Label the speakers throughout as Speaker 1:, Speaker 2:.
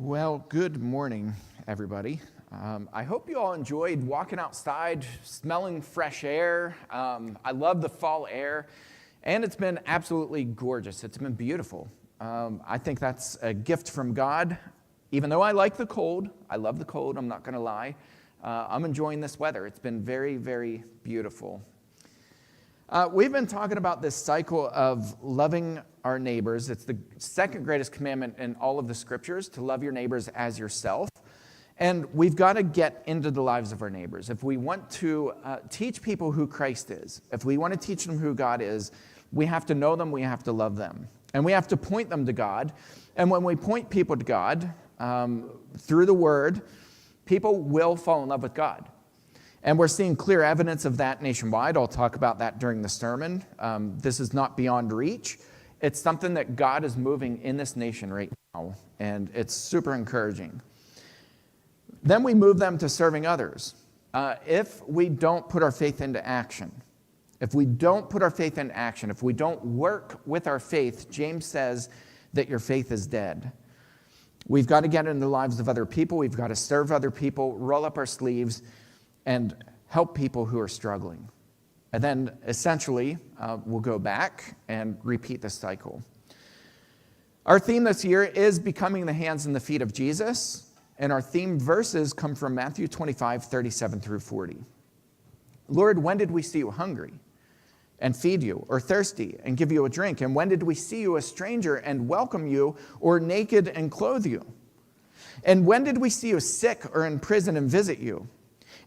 Speaker 1: Well, good morning, everybody. I hope you all enjoyed walking outside, smelling fresh air. I love the fall air, and it's been absolutely gorgeous. It's been beautiful. I think that's a gift from God. Even though I like the cold, I love the cold, I'm not going to lie. I'm enjoying this weather. It's been very, very beautiful. We've been talking about this cycle of loving our neighbors. It's the second greatest commandment in all of the scriptures, to love your neighbors as yourself. And we've got to get into the lives of our neighbors. If we want to teach people who Christ is, if we want to teach them who God is, we have to know them, we have to love them. And we have to point them to God. And when we point people to God through the Word, people will fall in love with God. And we're seeing clear evidence of that nationwide. I'll talk about that during the sermon. This is not beyond reach. It's something that God is moving in this nation right now, and it's super encouraging. Then we move them to serving others. If we don't put our faith into action, if we don't work with our faith, James says that your faith is dead. We've got to get into the lives of other people. We've got to serve other people, roll up our sleeves, and help people who are struggling. And then essentially, we'll go back and repeat this cycle. Our theme this year is becoming the hands and the feet of Jesus, and our theme verses come from Matthew 25, 37 through 40. Lord, when did we see you hungry and feed you, or thirsty and give you a drink? And when did we see you a stranger and welcome you, or naked and clothe you? And when did we see you sick or in prison and visit you?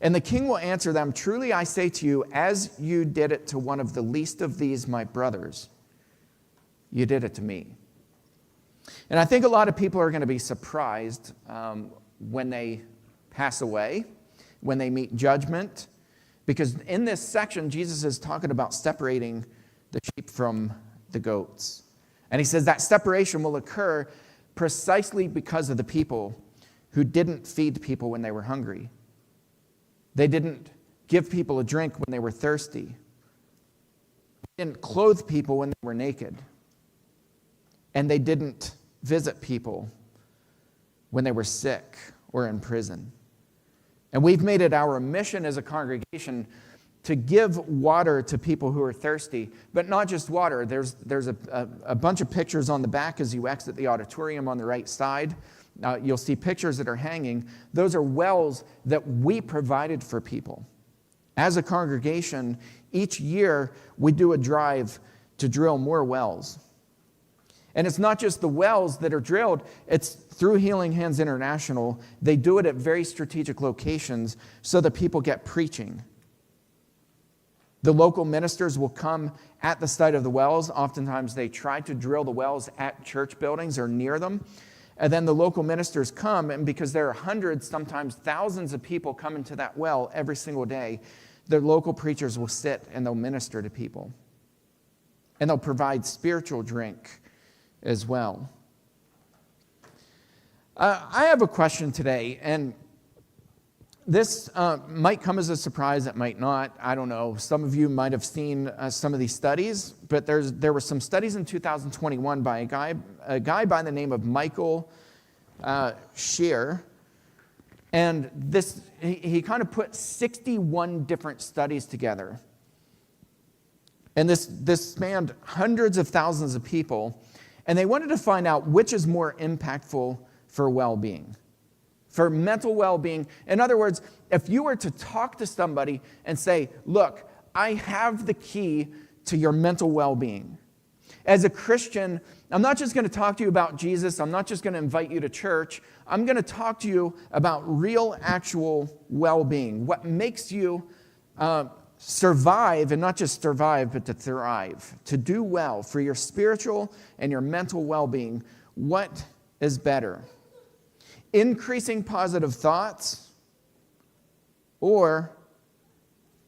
Speaker 1: And the king will answer them, truly I say to you, as you did it to one of the least of these my brothers, you did it to me. And I think a lot of people are going to be surprised when they pass away, when they meet judgment, because in this section, Jesus is talking about separating the sheep from the goats. And he says that separation will occur precisely because of the people who didn't feed people when they were hungry. They didn't give people a drink when they were thirsty. They didn't clothe people when they were naked. And they didn't visit people when they were sick or in prison. And we've made it our mission as a congregation to give water to people who are thirsty, but not just water. There's a bunch of pictures on the back as you exit the auditorium on the right side. You'll see pictures that are hanging. Those are wells that we provided for people. As a congregation, each year we do a drive to drill more wells. And it's not just the wells that are drilled, it's through Healing Hands International. They do it at very strategic locations so that people get preaching. The local ministers will come at the site of the wells. Oftentimes they try to drill the wells at church buildings or near them. And then the local ministers come, and because there are hundreds, sometimes thousands of people coming to that well every single day, the local preachers will sit and they'll minister to people. And they'll provide spiritual drink as well. I have a question today, and this might come as a surprise, it might not, I don't know. Some of you might have seen some of these studies, but there were some studies in 2021 by a guy by the name of Michael Shear, and he kind of put 61 different studies together. And this spanned hundreds of thousands of people, and they wanted to find out which is more impactful for well-being. For mental well-being. In other words, if you were to talk to somebody and say, look, I have the key to your mental well-being. As a Christian, I'm not just going to talk to you about Jesus. I'm not just going to invite you to church. I'm going to talk to you about real, actual well-being. What makes you survive, and not just survive, but to thrive, to do well for your spiritual and your mental well-being. What is better? Increasing positive thoughts or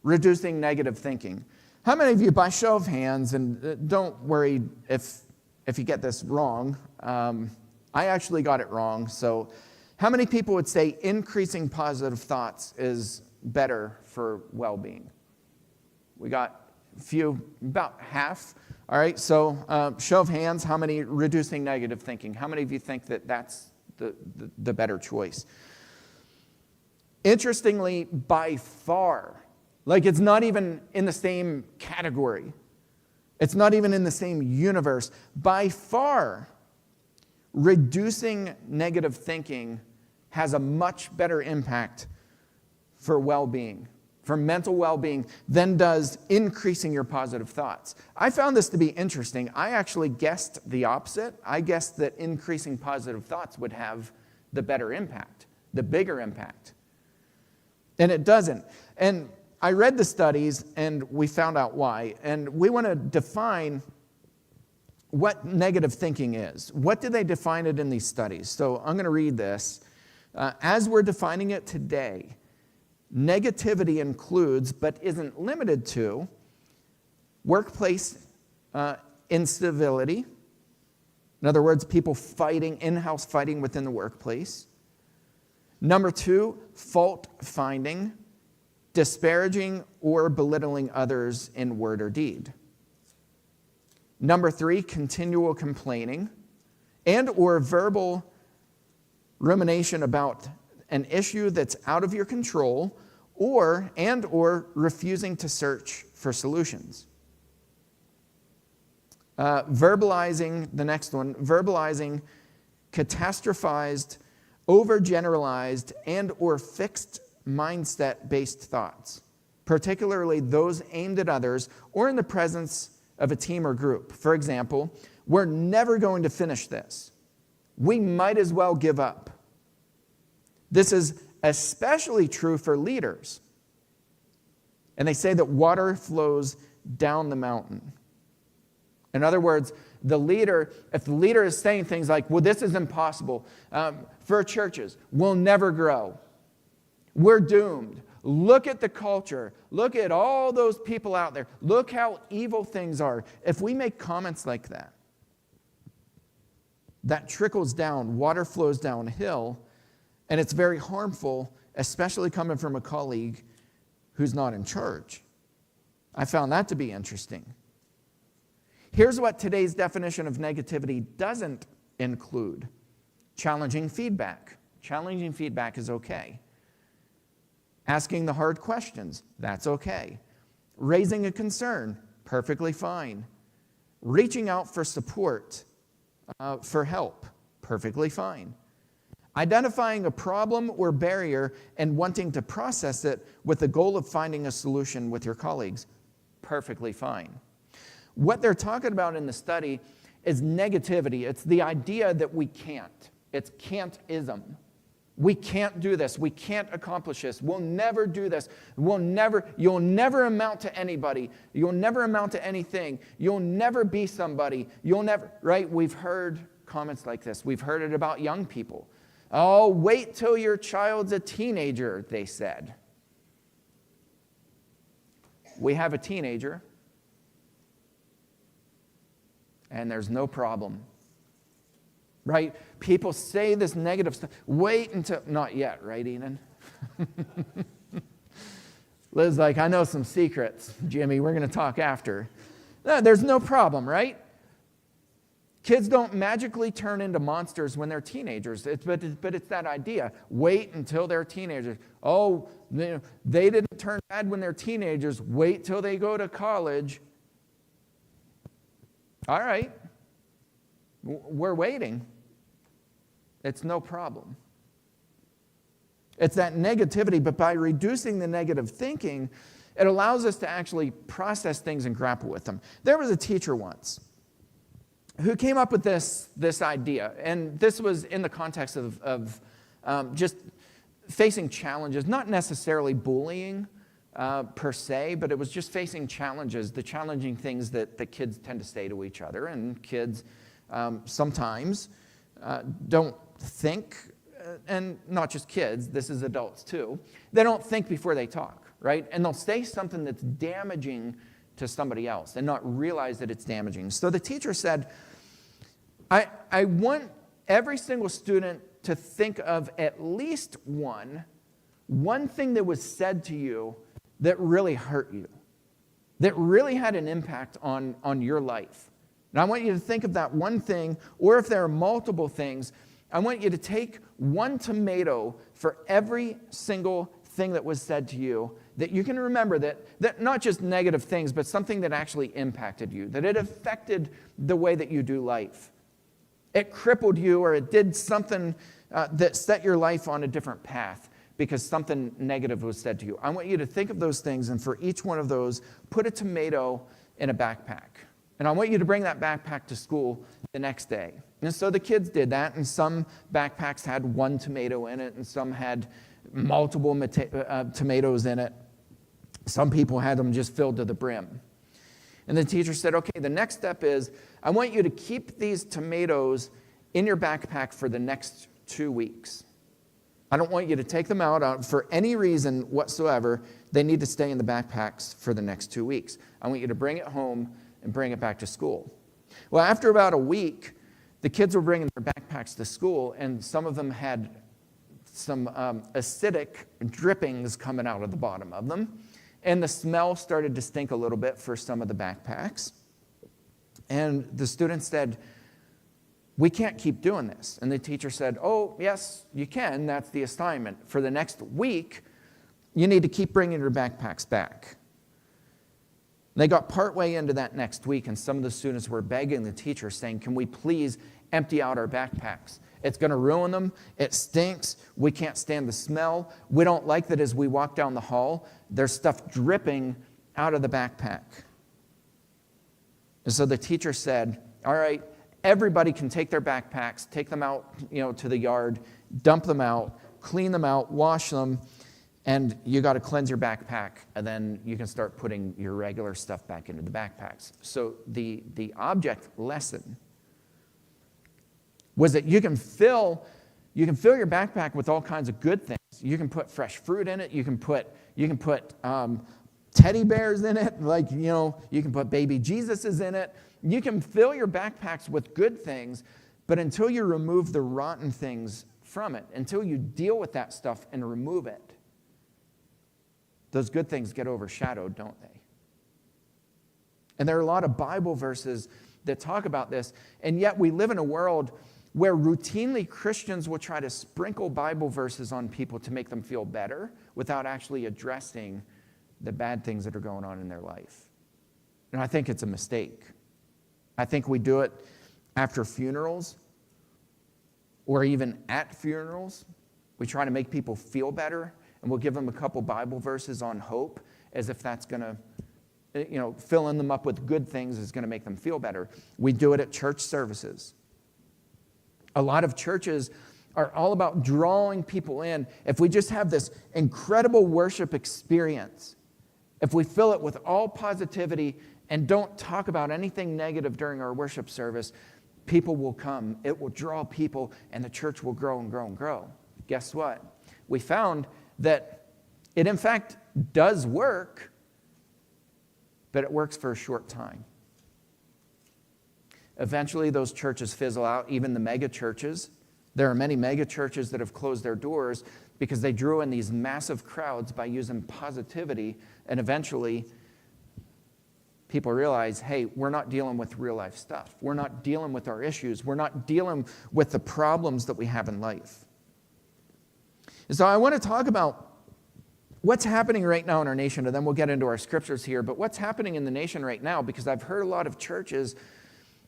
Speaker 1: reducing negative thinking? How many of you, by show of hands, and don't worry if you get this wrong, I actually got it wrong, so how many people would say increasing positive thoughts is better for well-being? We got a few, about half. All right, so show of hands, how many reducing negative thinking? How many of you think that that's the better choice. Interestingly, by far, like it's not even in the same category. It's not even in the same universe. By far, reducing negative thinking has a much better impact for well-being, for mental well-being, than does increasing your positive thoughts. I found this to be interesting. I actually guessed the opposite. I guessed that increasing positive thoughts would have the better impact, the bigger impact. And it doesn't. And I read the studies, and we found out why. And we want to define what negative thinking is. What did they define it in these studies? So I'm going to read this. As we're defining it today, negativity includes, but isn't limited to, workplace incivility. In other words, people fighting, in-house fighting within the workplace. Number 2, fault finding, disparaging or belittling others in word or deed. Number 3, continual complaining and or verbal rumination about an issue that's out of your control, or refusing to search for solutions. Verbalizing, the next one, verbalizing catastrophized, overgeneralized, and or fixed mindset-based thoughts, particularly those aimed at others or in the presence of a team or group. For example, we're never going to finish this. We might as well give up. This is especially true for leaders. And they say that water flows down the mountain. In other words, if the leader is saying things like, well, this is impossible for churches, we'll never grow. We're doomed. Look at the culture. Look at all those people out there. Look how evil things are. If we make comments like that, that trickles down, water flows downhill, and it's very harmful, especially coming from a colleague who's not in charge. I found that to be interesting. Here's what today's definition of negativity doesn't include. Challenging feedback. Challenging feedback is okay. Asking the hard questions, that's okay. Raising a concern, perfectly fine. Reaching out for support, for help, perfectly fine. Identifying a problem or barrier and wanting to process it with the goal of finding a solution with your colleagues, perfectly fine. What they're talking about in the study is negativity. It's the idea that we can't. It's can't-ism. We can't do this. We can't accomplish this. We'll never do this. You'll never amount to anybody. You'll never amount to anything. You'll never be somebody. Right? We've heard comments like this. We've heard it about young people. Oh, wait till your child's a teenager, they said. We have a teenager, and there's no problem. Right? People say this negative stuff. Wait until, not yet, right, Eden? Liz's like, I know some secrets, Jimmy. We're going to talk after. No, there's no problem, right? Kids don't magically turn into monsters when they're teenagers. But it's that idea. Wait until they're teenagers. Oh, they didn't turn bad when they're teenagers. Wait till they go to college. All right. We're waiting. It's no problem. It's that negativity, but by reducing the negative thinking, it allows us to actually process things and grapple with them. There was a teacher once who came up with this idea, and this was in the context of just facing challenges, not necessarily bullying per se, but it was just facing challenges, the challenging things that the kids tend to say to each other, and kids sometimes don't think, and not just kids, this is adults too, they don't think before they talk, right? And they'll say something that's damaging to somebody else and not realize that it's damaging. So the teacher said, I want every single student to think of at least one thing that was said to you that really hurt you, that really had an impact on your life. And I want you to think of that one thing, or if there are multiple things, I want you to take 1 tomato for every single thing that was said to you, that you can remember that not just negative things, but something that actually impacted you, that it affected the way that you do life. It crippled you, or it did something that set your life on a different path because something negative was said to you. I want you to think of those things, and for each one of those, put a tomato in a backpack. And I want you to bring that backpack to school the next day. And so the kids did that, and some backpacks had 1 tomato in it, and some had multiple tomatoes in it. Some people had them just filled to the brim. And the teacher said, okay, the next step is, I want you to keep these tomatoes in your backpack for the next 2 weeks. I don't want you to take them out for any reason whatsoever. They need to stay in the backpacks for the next 2 weeks. I want you to bring it home and bring it back to school. Well, after about a week, the kids were bringing their backpacks to school, and some of them had some acidic drippings coming out of the bottom of them. And the smell started to stink a little bit for some of the backpacks. And the students said, we can't keep doing this. And the teacher said, oh, yes, you can. That's the assignment. For the next week, you need to keep bringing your backpacks back. They got partway into that next week, and some of the students were begging the teacher, saying, can we please empty out our backpacks? It's going to ruin them. It stinks. We can't stand the smell. We don't like that as we walk down the hall, there's stuff dripping out of the backpack. And so the teacher said, all right, everybody can take their backpacks, take them out, to the yard, dump them out, clean them out, wash them, and you got to cleanse your backpack, and then you can start putting your regular stuff back into the backpacks. So the object lesson was that you can fill your backpack with all kinds of good things. You can put fresh fruit in it. You can put teddy bears in it. You can put baby Jesuses in it. You can fill your backpacks with good things, but until you remove the rotten things from it, until you deal with that stuff and remove it, those good things get overshadowed, don't they? And there are a lot of Bible verses that talk about this, and yet we live in a world where routinely Christians will try to sprinkle Bible verses on people to make them feel better without actually addressing the bad things that are going on in their life. And I think it's a mistake. I think we do it after funerals or even at funerals. We try to make people feel better, and we'll give them a couple Bible verses on hope as if that's going to, filling them up with good things is going to make them feel better. We do it at church services. A lot of churches are all about drawing people in. If we just have this incredible worship experience, if we fill it with all positivity and don't talk about anything negative during our worship service, people will come. It will draw people, and the church will grow and grow and grow. Guess what? We found that it, in fact, does work, but it works for a short time. Eventually, those churches fizzle out, even the mega churches. There are many mega churches that have closed their doors because they drew in these massive crowds by using positivity, and eventually people realize, hey, we're not dealing with real life stuff. We're not dealing with our issues. We're not dealing with the problems that we have in life. And so I want to talk about what's happening right now in our nation, and then we'll get into our scriptures here, but what's happening in the nation right now, because I've heard a lot of churches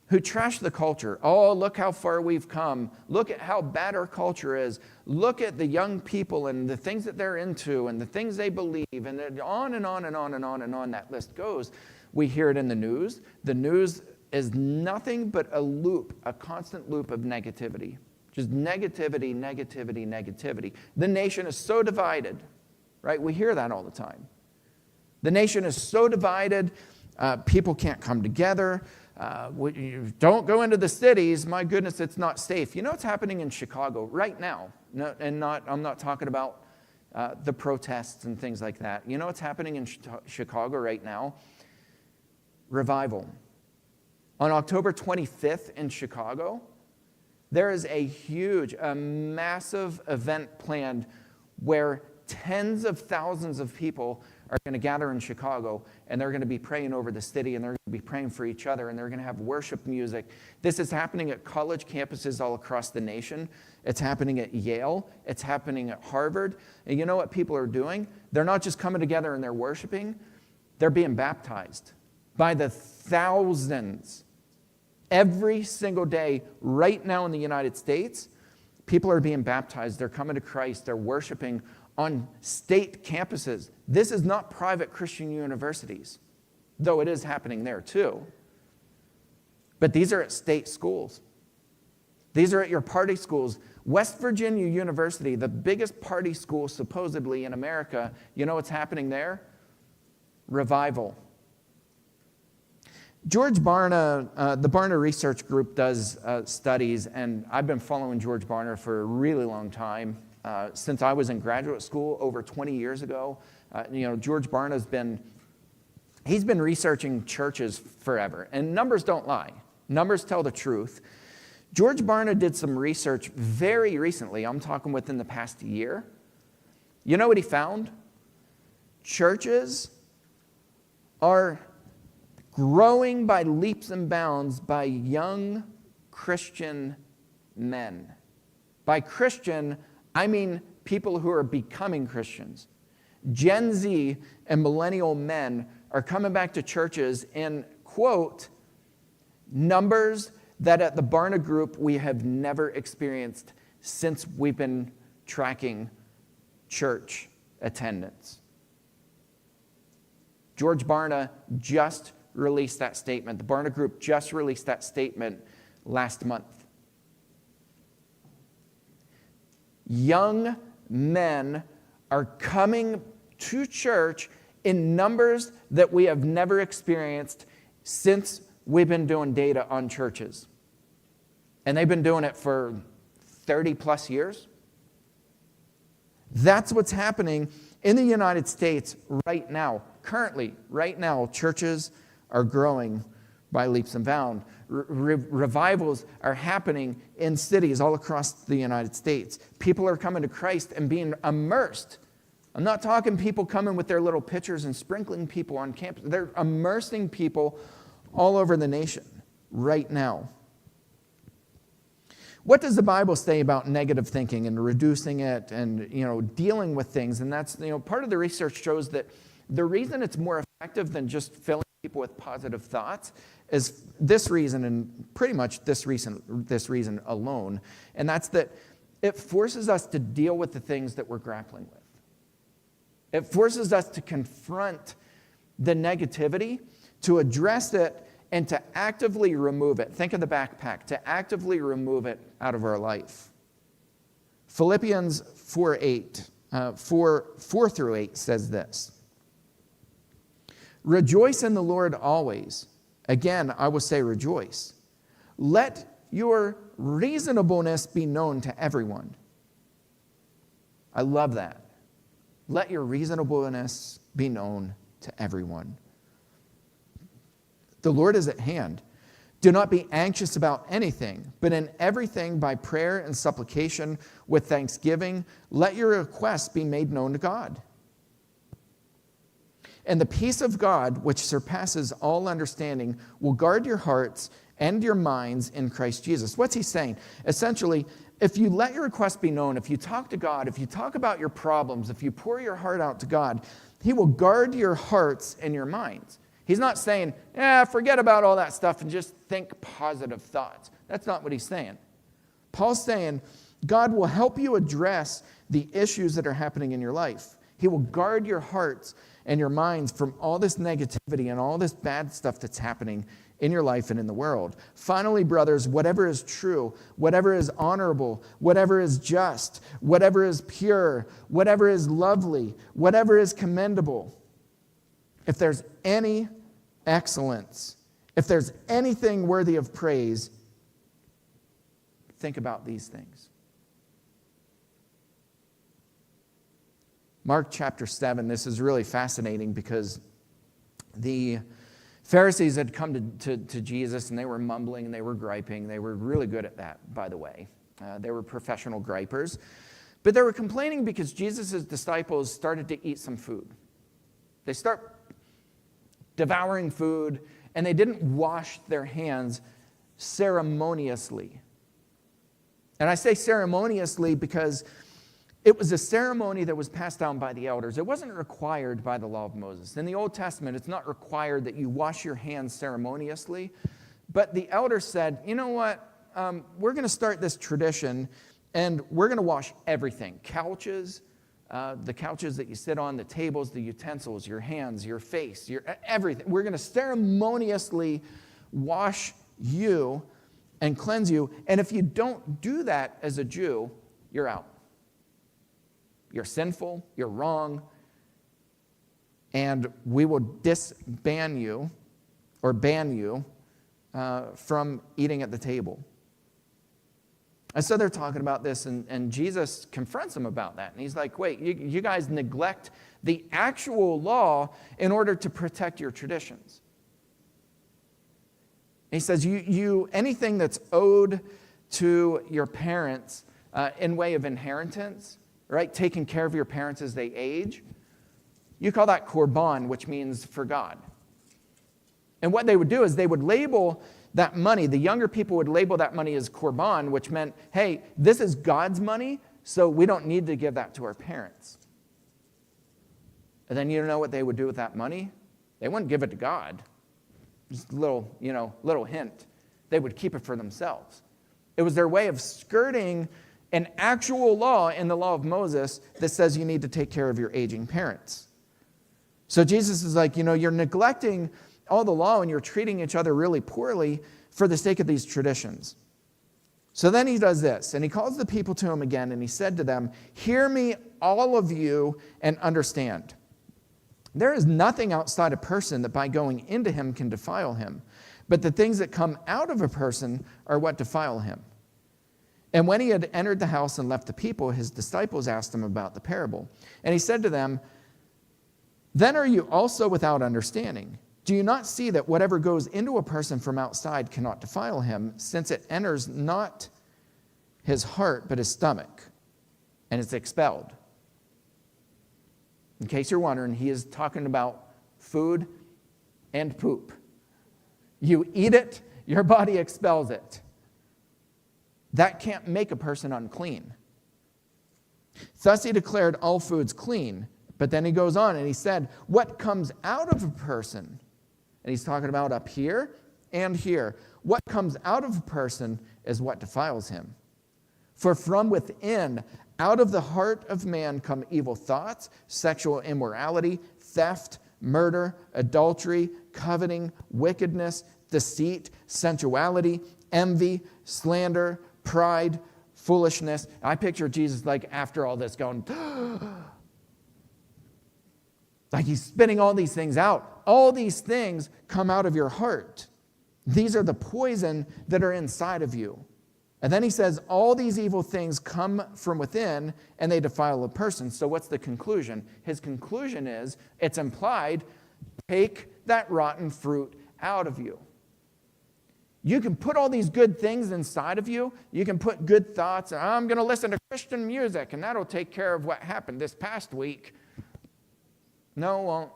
Speaker 1: who trash the culture. Oh, look how far we've come. Look at how bad our culture is. Look at the young people and the things that they're into and the things they believe, and on and on and on and on and on that list goes. We hear it in the news. The news is nothing but a loop, a constant loop of negativity. Just negativity, negativity, negativity. The nation is so divided, right? We hear that all the time. The nation is so divided, people can't come together. Don't go into the cities. My goodness, it's not safe. You know what's happening in Chicago right now? I'm not talking about the protests and things like that. You know what's happening in Chicago right now? Revival. On October 25th in Chicago, there is a massive event planned where tens of thousands of people are going to gather in Chicago, and they're going to be praying over the city, and they're going to be praying for each other, and they're going to have worship music. This is happening at college campuses all across the nation. It's happening at Yale. It's happening at Harvard. And you know what people are doing? They're not just coming together and they're worshiping. They're being baptized by the thousands. Every single day, right now in the United States, people are being baptized. They're coming to Christ. They're worshiping on state campuses. This is not private Christian universities, though it is happening there too. But these are at state schools. These are at your party schools. West Virginia University, the biggest party school supposedly in America, you know what's happening there? Revival. George Barna, the Barna Research Group does studies, and I've been following George Barna for a really long time. Since I was in graduate school over 20 years ago. George Barna's been researching churches forever, and numbers don't lie. Numbers tell the truth. George Barna did some research very recently. I'm talking within the past year. You know what he found? Churches are growing by leaps and bounds by young Christian men. By Christian, I mean people who are becoming Christians. Gen Z and millennial men are coming back to churches in, quote, numbers that at the Barna Group we have never experienced since we've been tracking church attendance. George Barna just released that statement. The Barna Group just released that statement last month. Young men are coming to church in numbers that we have never experienced since we've been doing data on churches. And they've been doing it for 30 plus years. That's what's happening in the United States right now. Currently, right now, churches are growing by leaps and bounds. Revivals are happening in cities all across the United States. People are coming to Christ and being immersed. I'm not talking people coming with their little pitchers and sprinkling people on campus. They're immersing people all over the nation right now. What does the Bible say about negative thinking and reducing it and dealing with things? And that's part of the research shows that the reason it's more effective than just filling people with positive thoughts is this reason, and pretty much this reason alone, and that's that it forces us to deal with the things that we're grappling with. It forces us to confront the negativity, to address it, and to actively remove it. Think of the backpack, to actively remove it out of our life. Philippians 4 through 8 says this. Rejoice in the Lord always. Again, I will say rejoice. Let your reasonableness be known to everyone. I love that. Let your reasonableness be known to everyone. The Lord is at hand. Do not be anxious about anything, but in everything by prayer and supplication with thanksgiving, let your requests be made known to God. And the peace of God, which surpasses all understanding, will guard your hearts and your minds in Christ Jesus. What's he saying? Essentially, if you let your requests be known, if you talk to God, if you talk about your problems, if you pour your heart out to God, he will guard your hearts and your minds. He's not saying, forget about all that stuff and just think positive thoughts. That's not what he's saying. Paul's saying, God will help you address the issues that are happening in your life. He will guard your hearts and your minds from all this negativity and all this bad stuff that's happening in your life and in the world. Finally, brothers, whatever is true, whatever is honorable, whatever is just, whatever is pure, whatever is lovely, whatever is commendable, if there's any excellence, if there's anything worthy of praise, think about these things. Mark chapter 7, this is really fascinating because the Pharisees had come to Jesus and they were mumbling and they were griping. They were really good at that, by the way. They were professional gripers. But they were complaining because Jesus' disciples started to eat some food. They start devouring food, and they didn't wash their hands ceremoniously. And I say ceremoniously because it was a ceremony that was passed down by the elders. It wasn't required by the law of Moses. In the Old Testament, it's not required that you wash your hands ceremoniously. But the elders said, you know what? We're going to start this tradition, and we're going to wash everything. Couches, the couches that you sit on, the tables, the utensils, your hands, your face, your everything. We're going to ceremoniously wash you and cleanse you. And if you don't do that as a Jew, you're out. You're sinful, you're wrong, and we will disband you or ban you from eating at the table. And so they're talking about this, and Jesus confronts them about that. And he's like, wait, you guys neglect the actual law in order to protect your traditions. And he says, you anything that's owed to your parents in way of inheritance, right, taking care of your parents as they age, you call that korban, which means for God. And what they would do is they would label that money, the younger people would label that money as korban, which meant, hey, this is God's money, so we don't need to give that to our parents. And then you know what they would do with that money? They wouldn't give it to God. Just a little hint. They would keep it for themselves. It was their way of skirting an actual law in the law of Moses that says you need to take care of your aging parents. So Jesus is like, you're neglecting all the law and you're treating each other really poorly for the sake of these traditions. So then he does this, and he calls the people to him again, and he said to them, hear me, all of you, and understand. There is nothing outside a person that by going into him can defile him, but the things that come out of a person are what defile him. And when he had entered the house and left the people, his disciples asked him about the parable. And he said to them, then are you also without understanding? Do you not see that whatever goes into a person from outside cannot defile him, since it enters not his heart but his stomach, and it's expelled? In case you're wondering, he is talking about food and poop. You eat it, your body expels it. That can't make a person unclean. Thus he declared all foods clean. But then he goes on and he said, what comes out of a person, and he's talking about up here and here, what comes out of a person is what defiles him. For from within, out of the heart of man come evil thoughts, sexual immorality, theft, murder, adultery, coveting, wickedness, deceit, sensuality, envy, slander, pride, foolishness. I picture Jesus like after all this going, like he's spitting all these things out. All these things come out of your heart. These are the poison that are inside of you. And then he says, all these evil things come from within and they defile a person. So what's the conclusion? His conclusion is, it's implied, take that rotten fruit out of you. You can put all these good things inside of you. You can put good thoughts. I'm going to listen to Christian music, and that'll take care of what happened this past week. No, it won't.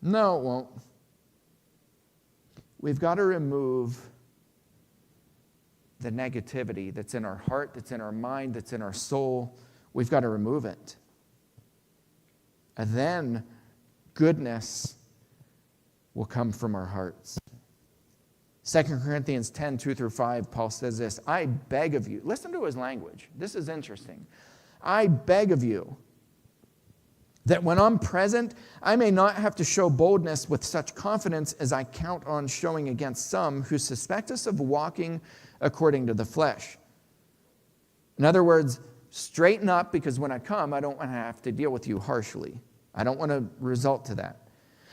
Speaker 1: No, it won't. We've got to remove the negativity that's in our heart, that's in our mind, that's in our soul. We've got to remove it. And then goodness will come from our hearts. 2 Corinthians 10, 2-5, Paul says this, I beg of you, listen to his language. This is interesting. I beg of you that when I'm present, I may not have to show boldness with such confidence as I count on showing against some who suspect us of walking according to the flesh. In other words, straighten up, because when I come, I don't want to have to deal with you harshly. I don't want to result to that.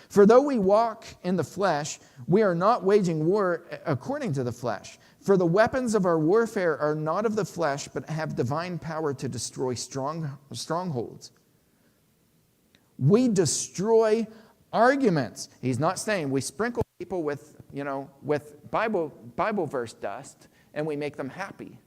Speaker 1: For though we walk in the flesh, we are not waging war according to the flesh. For the weapons of our warfare are not of the flesh, but have divine power to destroy strongholds. We destroy arguments. He's not saying we sprinkle people with Bible verse dust and we make them happy.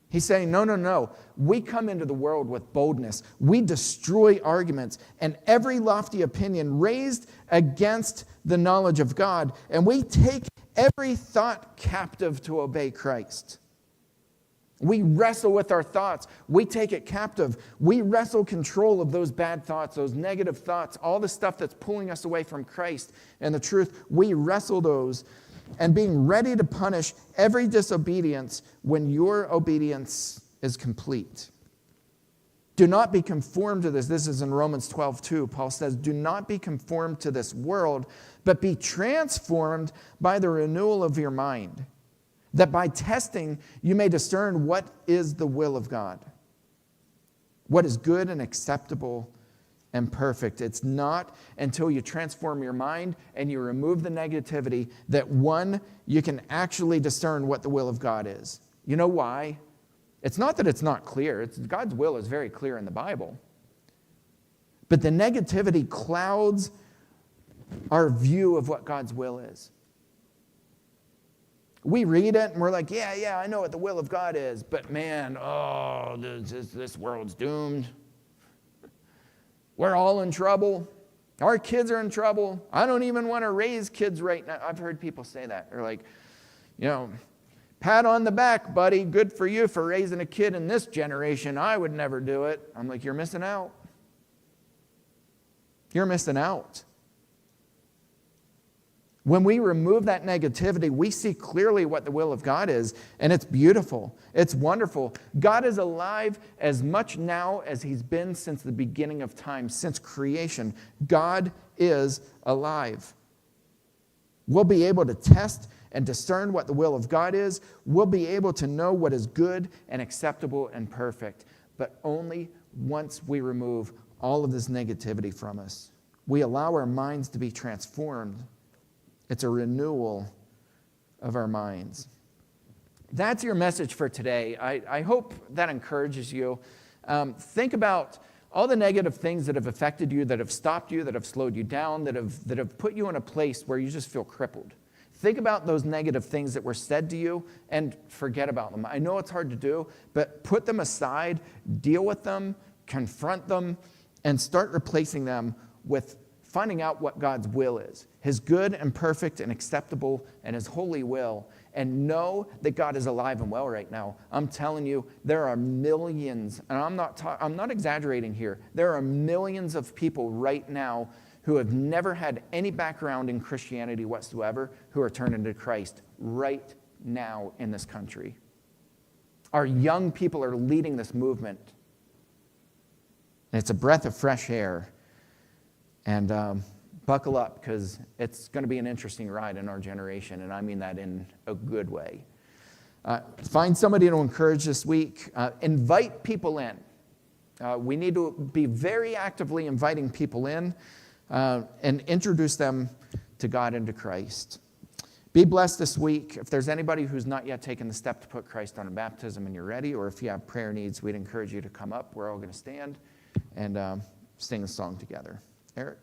Speaker 1: He's saying, no, no, no. We come into the world with boldness. We destroy arguments and every lofty opinion raised against the knowledge of God, and we take every thought captive to obey Christ. We wrestle with our thoughts. We take it captive. We wrestle control of those bad thoughts, those negative thoughts, all the stuff that's pulling us away from Christ and the truth. We wrestle those, and being ready to punish every disobedience when your obedience is complete. Do not be conformed to this. This is in Romans 12:2. Paul says, do not be conformed to this world, but be transformed by the renewal of your mind, that by testing you may discern what is the will of God, what is good and acceptable and perfect. It's not until you transform your mind and you remove the negativity that, one, you can actually discern what the will of God is. You know why? It's not that it's not clear. God's will is very clear in the Bible. But the negativity clouds our view of what God's will is. We read it and we're like, yeah, I know what the will of God is. But man, this world's doomed. We're all in trouble. Our kids are in trouble. I don't even want to raise kids right now. I've heard people say that. They're like, pat on the back, buddy. Good for you for raising a kid in this generation. I would never do it. I'm like, you're missing out. You're missing out. When we remove that negativity, we see clearly what the will of God is, and it's beautiful. It's wonderful. God is alive as much now as he's been since the beginning of time, since creation. God is alive. We'll be able to test and discern what the will of God is. We'll be able to know what is good and acceptable and perfect, but only once we remove all of this negativity from us. We allow our minds to be transformed. It's a renewal of our minds. That's your message for today. I hope that encourages you. Think about all the negative things that have affected you, that have stopped you, that have slowed you down, that have put you in a place where you just feel crippled. Think about those negative things that were said to you and forget about them. I know it's hard to do, but put them aside, deal with them, confront them, and start replacing them with finding out what God's will is, his good and perfect and acceptable and his holy will, and know that God is alive and well right now. I'm telling you, there are millions, and I'm not exaggerating here, there are millions of people right now who have never had any background in Christianity whatsoever who are turning to Christ right now in this country. Our young people are leading this movement. And it's a breath of fresh air. And buckle up, because it's going to be an interesting ride in our generation, and I mean that in a good way. Find somebody to encourage this week. Invite people in. We need to be very actively inviting people in and introduce them to God and to Christ. Be blessed this week. If there's anybody who's not yet taken the step to put Christ on a baptism and you're ready, or if you have prayer needs, we'd encourage you to come up. We're all going to stand and sing a song together. Eric?